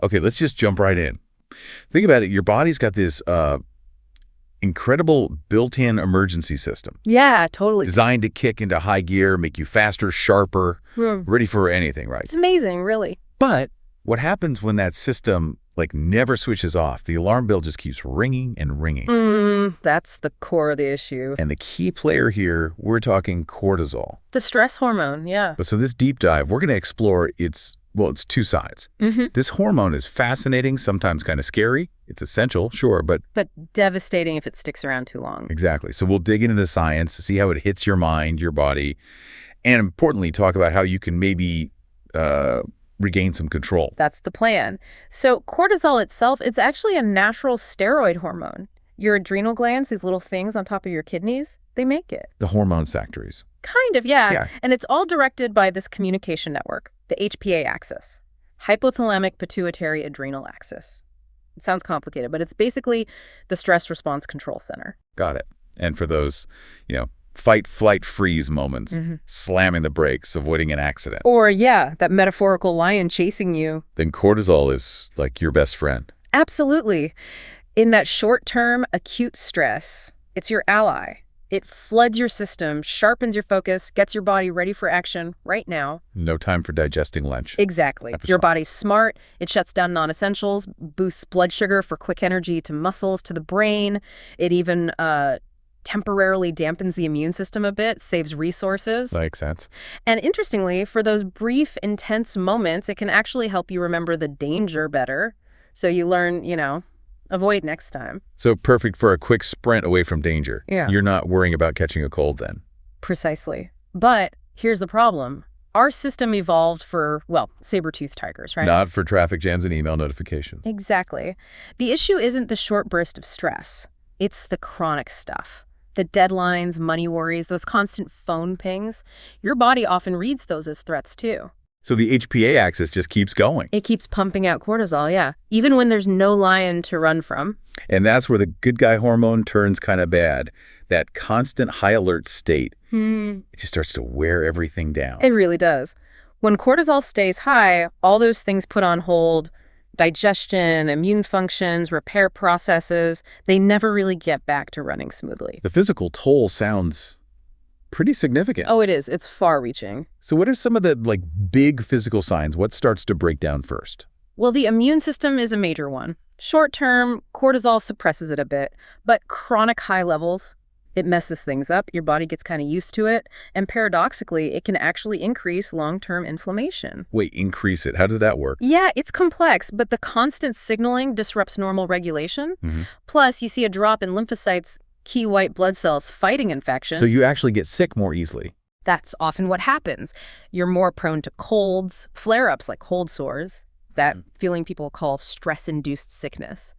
Okay, let's just jump right in. Think about it. Your body's got this incredible built-in emergency system Yeah, totally. designed to kick into high gear, make you faster, sharper, Hmm. ready for anything, right? It's amazing, really. But what happens when that system never switches off? The alarm bell just keeps ringing and ringing. That's the core of the issue. And the key player here, we're talking cortisol. The stress hormone, yeah. But so this deep dive, we're going to explore it's two sides. This hormone is fascinating, sometimes kind of scary. It's essential, sure, but devastating if it sticks around too long. exactly. So we'll dig into the science, see how it hits your mind, your body, and importantly, talk about how you can maybe regain some control. That's the plan. So cortisol itself, it's actually a natural steroid hormone. Your adrenal glands, these little things on top of your kidneys, they make it. The hormone factories. Kind of, yeah. Yeah. And it's all directed by this communication network, the HPA axis, hypothalamic pituitary adrenal axis. It sounds complicated, but it's basically the stress response control center. Got it. And for those, fight, flight, freeze moments, slamming the brakes, avoiding an accident, Or, yeah, that metaphorical lion chasing you. then cortisol is like your best friend. Absolutely. In that short-term acute stress, it's your ally. It floods your system, sharpens your focus, gets your body ready for action right now. No time for digesting lunch. Exactly. Episode. Your body's smart. It shuts down non-essentials, boosts blood sugar for quick energy to muscles, to the brain. It even temporarily dampens the immune system a bit, saves resources. Makes sense. And interestingly, for those brief, intense moments, it can actually help you remember the danger better. So you learn, avoid next time. So perfect for a quick sprint away from danger. Yeah. You're not worrying about catching a cold then. Precisely. But here's the problem. Our system evolved for, saber-toothed tigers, right? Not for traffic jams and email notifications. Exactly. The issue isn't the short burst of stress. It's the chronic stuff. The deadlines, money worries, those constant phone pings. Your body often reads those as threats, too. So the HPA axis just keeps going. It keeps pumping out cortisol, yeah. Even when there's no lion to run from. And that's where the good guy hormone turns kind of bad. That constant high alert state. It just starts to wear everything down. It really does. When cortisol stays high, all those things put on hold, digestion, immune functions, repair processes, they never really get back to running smoothly. The physical toll sounds pretty significant. Oh, it is. It's far-reaching. So what are some of the big physical signs? What starts to break down first? Well, the immune system is a major one. Short-term, cortisol suppresses it a bit, but chronic high levels, it messes things up. Your body gets kind of used to it. And paradoxically, it can actually increase long-term inflammation. Wait, increase it. How does that work? Yeah, it's complex, but the constant signaling disrupts normal regulation. Plus, you see a drop in lymphocytes, key white blood cells fighting infection. So you actually get sick more easily. That's often what happens. You're more prone to colds, flare-ups like cold sores, that feeling people call stress-induced sickness,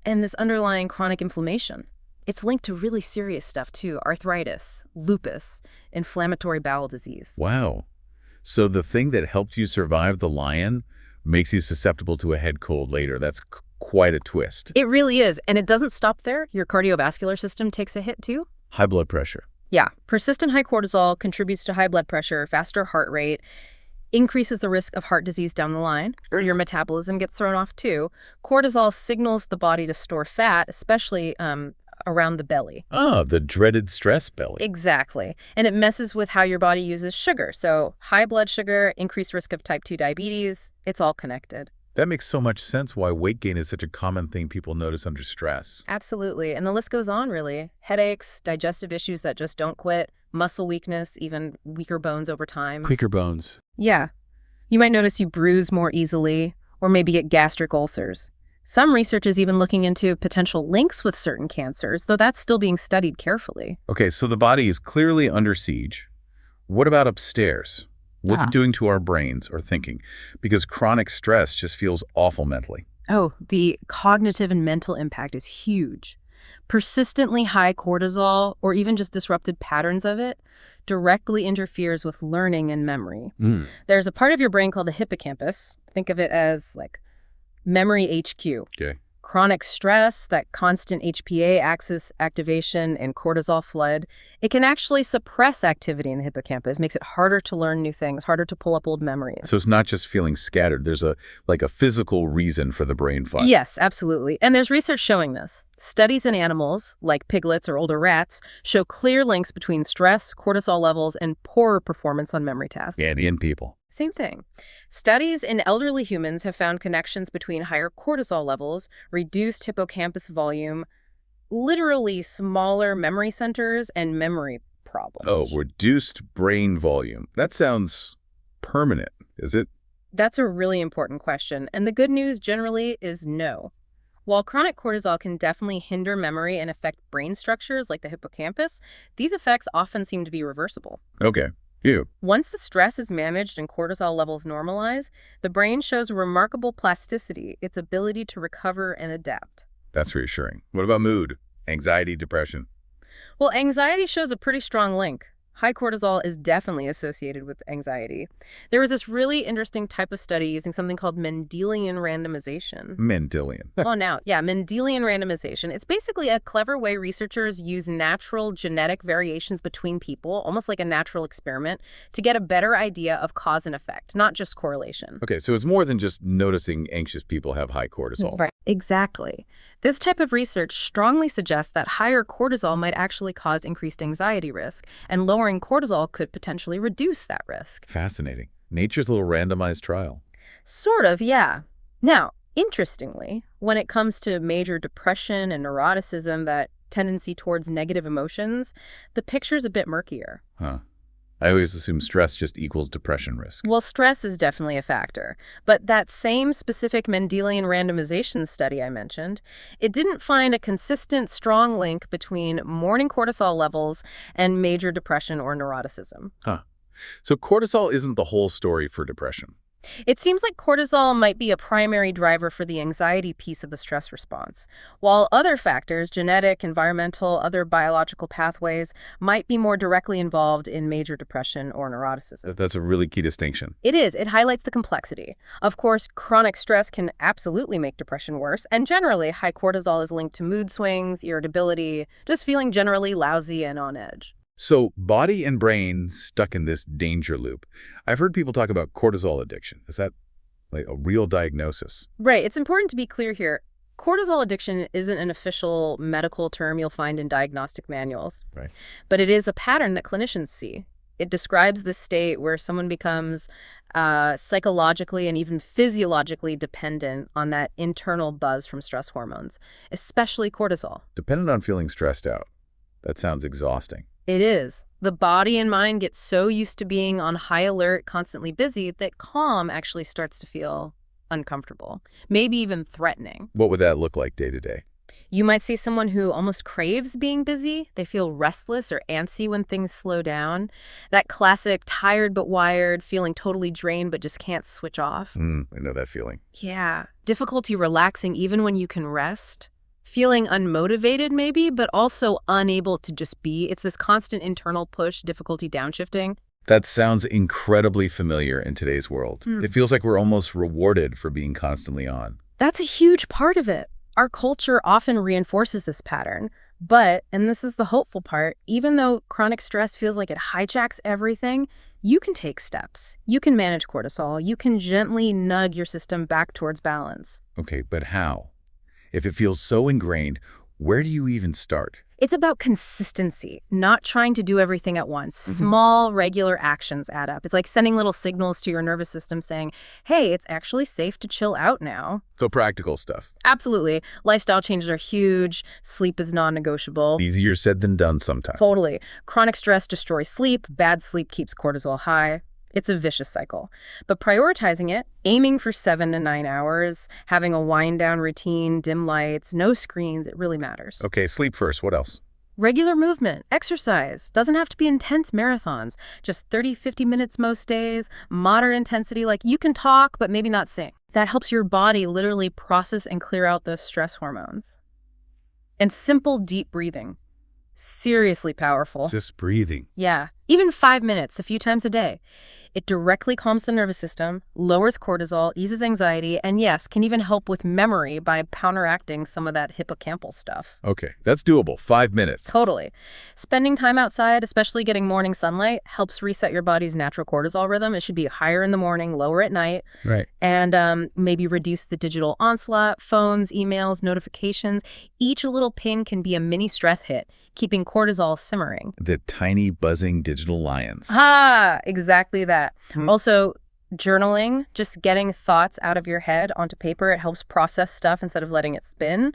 and this underlying chronic inflammation. It's linked to really serious stuff, too. Arthritis, lupus, inflammatory bowel disease. Wow. So the thing that helped you survive the lion makes you susceptible to a head cold later. That's quite a twist. It really is. And it doesn't stop there. Your cardiovascular system takes a hit, too. High blood pressure. Yeah. Persistent high cortisol contributes to high blood pressure, faster heart rate, increases the risk of heart disease down the line. Your metabolism gets thrown off, too. Cortisol signals the body to store fat, especially around the belly. Ah, the dreaded stress belly. Exactly. And it messes with how your body uses sugar. So high blood sugar, increased risk of type 2 diabetes, it's all connected. That makes so much sense why weight gain is such a common thing people notice under stress. Absolutely. And the list goes on, really. Headaches, digestive issues that just don't quit, muscle weakness, even weaker bones over time. Quicker bones. Yeah. You might notice you bruise more easily, or maybe get gastric ulcers. Some research is even looking into potential links with certain cancers, though that's still being studied carefully. Okay, so the body is clearly under siege. What about upstairs? What's it doing to our brains or thinking? Because chronic stress just feels awful mentally. Oh, the cognitive and mental impact is huge. Persistently high cortisol, or even just disrupted patterns of it, directly interferes with learning and memory. There's a part of your brain called the hippocampus. Think of it as like memory HQ. Okay. Chronic stress, that constant HPA axis activation and cortisol flood, it can actually suppress activity in the hippocampus, makes it harder to learn new things, harder to pull up old memories. So it's not just feeling scattered. There's a physical reason for the brain fog. Yes, absolutely. And there's research showing this. Studies in animals, like piglets or older rats, show clear links between stress, cortisol levels, and poorer performance on memory tasks. And in people. Same thing. Studies in elderly humans have found connections between higher cortisol levels, reduced hippocampus volume, literally smaller memory centers, and memory problems. Oh, reduced brain volume. That sounds permanent, is it? That's a really important question, and the good news generally is no. While chronic cortisol can definitely hinder memory and affect brain structures like the hippocampus, these effects often seem to be reversible. Okay. Ew. Once the stress is managed and cortisol levels normalize, the brain shows remarkable plasticity, its ability to recover and adapt. That's reassuring. What about mood? Anxiety, depression? Well, anxiety shows a pretty strong link. High cortisol is definitely associated with anxiety. There was this really interesting type of study using something called Mendelian randomization. Mendelian. Mendelian randomization. It's basically a clever way researchers use natural genetic variations between people, almost like a natural experiment, to get a better idea of cause and effect, not just correlation. Okay, so it's more than just noticing anxious people have high cortisol. Right. Exactly. This type of research strongly suggests that higher cortisol might actually cause increased anxiety risk, and lowering cortisol could potentially reduce that risk. Fascinating. Nature's little randomized trial. Sort of, yeah. Now, interestingly, when it comes to major depression and neuroticism, that tendency towards negative emotions, the picture's a bit murkier. Huh. I always assume stress just equals depression risk. Well, stress is definitely a factor. But that same specific Mendelian randomization study I mentioned, it didn't find a consistent, strong link between morning cortisol levels and major depression or neuroticism. Huh. So cortisol isn't the whole story for depression. It seems like cortisol might be a primary driver for the anxiety piece of the stress response, while other factors, genetic, environmental, other biological pathways, might be more directly involved in major depression or neuroticism. That's a really key distinction. It is. It highlights the complexity. Of course, chronic stress can absolutely make depression worse, and generally, high cortisol is linked to mood swings, irritability, just feeling generally lousy and on edge. So body and brain stuck in this danger loop. I've heard people talk about cortisol addiction. Is that like a real diagnosis? Right. It's important to be clear here. Cortisol addiction isn't an official medical term you'll find in diagnostic manuals. Right. But it is a pattern that clinicians see. It describes the state where someone becomes psychologically and even physiologically dependent on that internal buzz from stress hormones, especially cortisol. Dependent on feeling stressed out. That sounds exhausting. It is. The body and mind get so used to being on high alert, constantly busy, that calm actually starts to feel uncomfortable, maybe even threatening. What would that look like day to day? You might see someone who almost craves being busy. They feel restless or antsy when things slow down. That classic tired but wired, feeling totally drained but just can't switch off. I know that feeling. Yeah. Difficulty relaxing even when you can rest. Feeling unmotivated maybe, but also unable to just be. It's this constant internal push, difficulty downshifting. That sounds incredibly familiar in today's world. It feels like we're almost rewarded for being constantly on. That's a huge part of it. Our culture often reinforces this pattern. But, and this is the hopeful part, even though chronic stress feels like it hijacks everything, you can take steps. You can manage cortisol. You can gently nudge your system back towards balance. Okay, but how? If it feels so ingrained, where do you even start? It's about consistency, not trying to do everything at once. Small, regular actions add up. It's like sending little signals to your nervous system saying, hey, it's actually safe to chill out now. So practical stuff. Absolutely. Lifestyle changes are huge. Sleep is non-negotiable. Easier said than done sometimes. Totally. Chronic stress destroys sleep. Bad sleep keeps cortisol high. It's a vicious cycle. But prioritizing it, aiming for 7 to 9 hours, having a wind-down routine, dim lights, no screens, it really matters. Okay, sleep first. What else? Regular movement, exercise. Doesn't have to be intense marathons. Just 30, 50 minutes most days, moderate intensity, like you can talk, but maybe not sing. That helps your body literally process and clear out those stress hormones. And simple, deep breathing. Seriously powerful. Just breathing. Yeah. Even 5 minutes, a few times a day. It directly calms the nervous system, lowers cortisol, eases anxiety, and yes, can even help with memory by counteracting some of that hippocampal stuff. Okay, that's doable. 5 minutes. Totally. Spending time outside, especially getting morning sunlight, helps reset your body's natural cortisol rhythm. It should be higher in the morning, lower at night. Right. And maybe reduce the digital onslaught, phones, emails, notifications. Each little ping can be a mini stress hit, keeping cortisol simmering. The tiny buzzing digital lions. Exactly that. Also, journaling, just getting thoughts out of your head onto paper, it helps process stuff instead of letting it spin.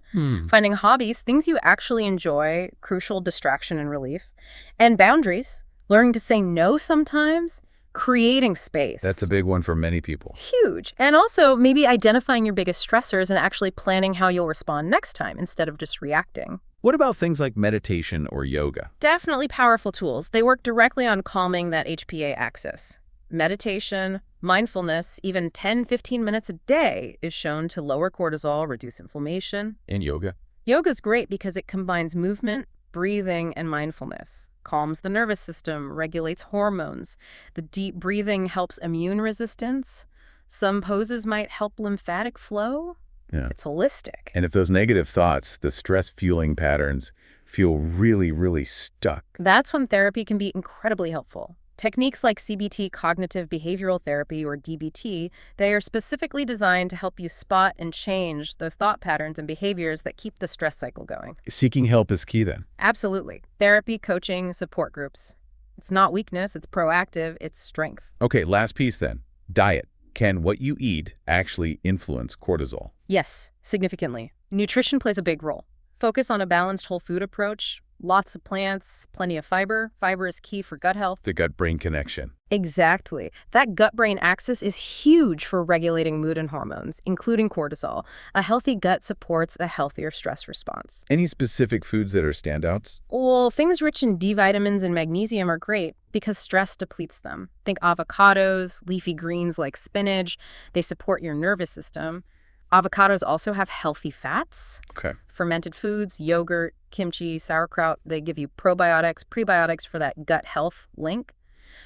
Finding hobbies, things you actually enjoy, crucial distraction and relief. And boundaries, learning to say no sometimes, creating space. That's a big one for many people. Huge. And also maybe identifying your biggest stressors and actually planning how you'll respond next time instead of just reacting. What about things like meditation or yoga? Definitely powerful tools. They work directly on calming that HPA axis. Meditation, mindfulness, even 10-15 minutes a day is shown to lower cortisol, reduce inflammation. And yoga? Yoga's great because it combines movement, breathing, and mindfulness. Calms the nervous system, regulates hormones. The deep breathing helps immune resistance. Some poses might help lymphatic flow. Yeah. It's holistic. And if those negative thoughts, the stress-fueling patterns, feel really, really stuck. That's when therapy can be incredibly helpful. Techniques like CBT, cognitive behavioral therapy, or DBT, they are specifically designed to help you spot and change those thought patterns and behaviors that keep the stress cycle going. Seeking help is key then. Absolutely. Therapy, coaching, support groups. It's not weakness, it's proactive, it's strength. Okay, last piece then. Diet. Can what you eat actually influence cortisol? Yes, significantly. Nutrition plays a big role. Focus on a balanced whole food approach. Lots of plants, plenty of fiber. Fiber is key for gut health. The gut-brain connection. Exactly. That gut-brain axis is huge for regulating mood and hormones, including cortisol. A healthy gut supports a healthier stress response. Any specific foods that are standouts? Well, things rich in D vitamins and magnesium are great because stress depletes them. Think avocados, leafy greens like spinach. They support your nervous system. Avocados also have healthy fats. Okay. Fermented foods, yogurt, kimchi, sauerkraut, they give you probiotics, prebiotics for that gut health link.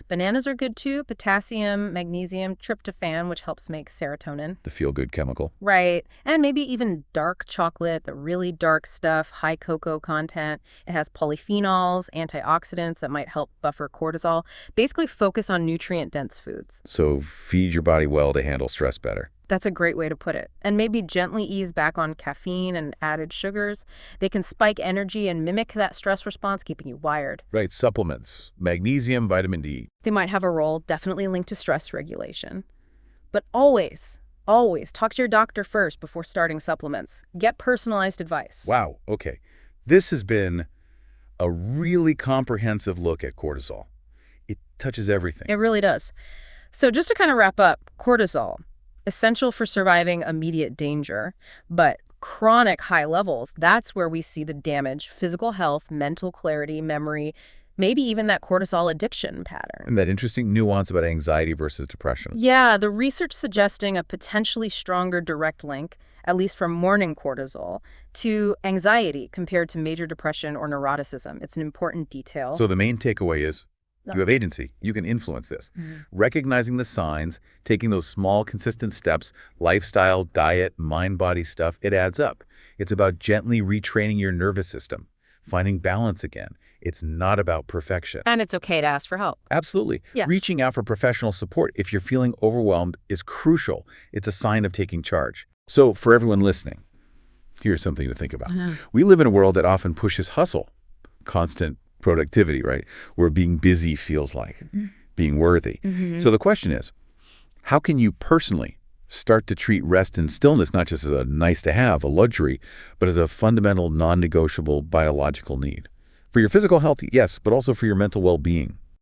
Bananas are good too. Potassium, magnesium, tryptophan, which helps make serotonin. The feel-good chemical. Right. And maybe even dark chocolate, the really dark stuff, high cocoa content. It has polyphenols, antioxidants that might help buffer cortisol. Basically focus on nutrient-dense foods. So feed your body well to handle stress better. That's a great way to put it. And maybe gently ease back on caffeine and added sugars. They can spike energy and mimic that stress response, keeping you wired. Right, supplements, magnesium, vitamin D. They might have a role definitely linked to stress regulation. But always talk to your doctor first before starting supplements. Get personalized advice. Wow, okay. This has been a really comprehensive look at cortisol. It touches everything. It really does. So just to kind of wrap up, cortisol. Essential for surviving immediate danger, but chronic high levels, that's where we see the damage, physical health, mental clarity, memory, maybe even that cortisol addiction pattern. And that interesting nuance about anxiety versus depression. Yeah, the research suggesting a potentially stronger direct link, at least from morning cortisol, to anxiety compared to major depression or neuroticism. It's an important detail. So the main takeaway is, you have agency. You can influence this. Recognizing the signs, taking those small, consistent steps, lifestyle, diet, mind-body stuff, it adds up. It's about gently retraining your nervous system, finding balance again. It's not about perfection. And it's okay to ask for help. Absolutely. Yeah. Reaching out for professional support if you're feeling overwhelmed is crucial. It's a sign of taking charge. So for everyone listening, here's something to think about. We live in a world that often pushes hustle, constant productivity, right? Where being busy feels like being worthy. So the question is, how can you personally start to treat rest and stillness not just as a nice to have, a luxury, but as a fundamental, non-negotiable biological need? For your physical health, yes, but also for your mental well-being.